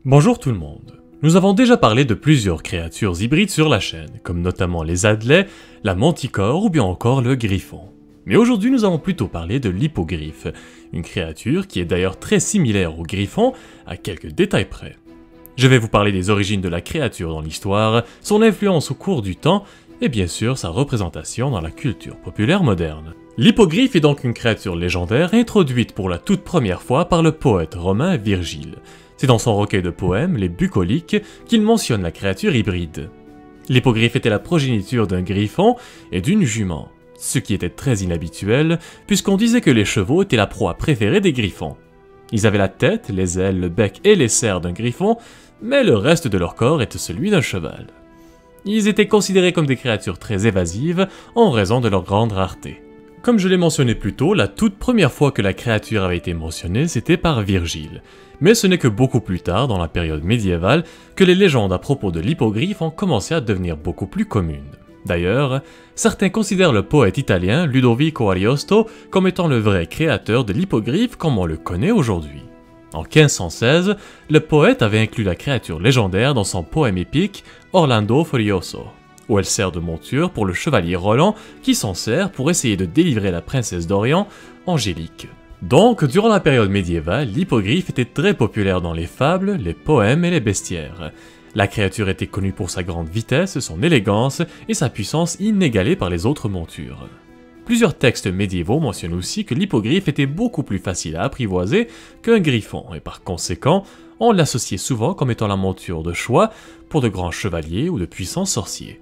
Bonjour tout le monde. Nous avons déjà parlé de plusieurs créatures hybrides sur la chaîne, comme notamment les Adlets, la Manticore ou bien encore le Griffon. Mais aujourd'hui nous allons plutôt parler de l'Hippogriffe, une créature qui est d'ailleurs très similaire au Griffon, à quelques détails près. Je vais vous parler des origines de la créature dans l'histoire, son influence au cours du temps, et bien sûr sa représentation dans la culture populaire moderne. L'Hippogriffe est donc une créature légendaire introduite pour la toute première fois par le poète romain Virgile. C'est dans son recueil de poèmes, les Bucoliques, qu'il mentionne la créature hybride. L'Hippogriffe était la progéniture d'un griffon et d'une jument, ce qui était très inhabituel, puisqu'on disait que les chevaux étaient la proie préférée des griffons. Ils avaient la tête, les ailes, le bec et les serres d'un griffon, mais le reste de leur corps était celui d'un cheval. Ils étaient considérés comme des créatures très évasives en raison de leur grande rareté. Comme je l'ai mentionné plus tôt, la toute première fois que la créature avait été mentionnée, c'était par Virgile. Mais ce n'est que beaucoup plus tard, dans la période médiévale, que les légendes à propos de l'Hippogriffe ont commencé à devenir beaucoup plus communes. D'ailleurs, certains considèrent le poète italien Ludovico Ariosto comme étant le vrai créateur de l'Hippogriffe comme on le connaît aujourd'hui. En 1516, le poète avait inclus la créature légendaire dans son poème épique Orlando Furioso, où elle sert de monture pour le chevalier Roland qui s'en sert pour essayer de délivrer la princesse d'Orient, Angélique. Donc, durant la période médiévale, l'Hippogriffe était très populaire dans les fables, les poèmes et les bestiaires. La créature était connue pour sa grande vitesse, son élégance et sa puissance inégalée par les autres montures. Plusieurs textes médiévaux mentionnent aussi que l'Hippogriffe était beaucoup plus facile à apprivoiser qu'un griffon, et par conséquent, on l'associait souvent comme étant la monture de choix pour de grands chevaliers ou de puissants sorciers.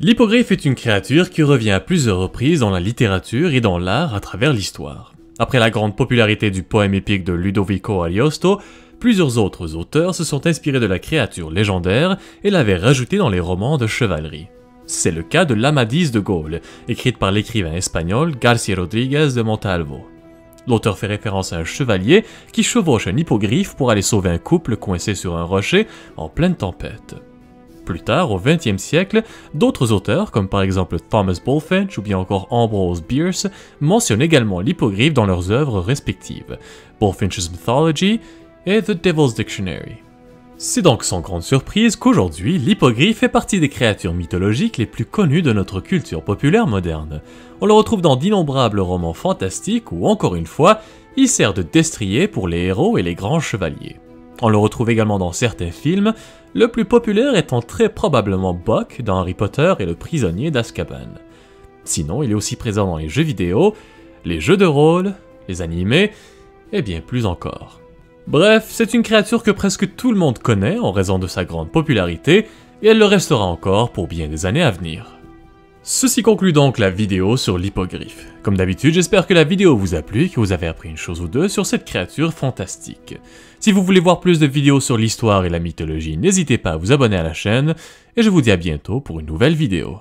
L'Hippogriffe est une créature qui revient à plusieurs reprises dans la littérature et dans l'art à travers l'histoire. Après la grande popularité du poème épique de Ludovico Ariosto, plusieurs autres auteurs se sont inspirés de la créature légendaire et l'avaient rajoutée dans les romans de chevalerie. C'est le cas de l'Amadis de Gaulle, écrite par l'écrivain espagnol García Rodríguez de Montalvo. L'auteur fait référence à un chevalier qui chevauche un hippogriffe pour aller sauver un couple coincé sur un rocher en pleine tempête. Plus tard, au XXe siècle, d'autres auteurs, comme par exemple Thomas Bulfinch ou bien encore Ambrose Bierce, mentionnent également l'hippogriffe dans leurs œuvres respectives, Bulfinch's Mythology et The Devil's Dictionary. C'est donc sans grande surprise qu'aujourd'hui, l'hippogriffe fait partie des créatures mythologiques les plus connues de notre culture populaire moderne. On le retrouve dans d'innombrables romans fantastiques où, encore une fois, il sert de destrier pour les héros et les grands chevaliers. On le retrouve également dans certains films, le plus populaire étant très probablement Buck dans Harry Potter et le prisonnier d'Azkaban. Sinon, il est aussi présent dans les jeux vidéo, les jeux de rôle, les animés, et bien plus encore. Bref, c'est une créature que presque tout le monde connaît en raison de sa grande popularité, et elle le restera encore pour bien des années à venir. Ceci conclut donc la vidéo sur l'hippogriffe. Comme d'habitude, j'espère que la vidéo vous a plu et que vous avez appris une chose ou deux sur cette créature fantastique. Si vous voulez voir plus de vidéos sur l'histoire et la mythologie, n'hésitez pas à vous abonner à la chaîne, et je vous dis à bientôt pour une nouvelle vidéo.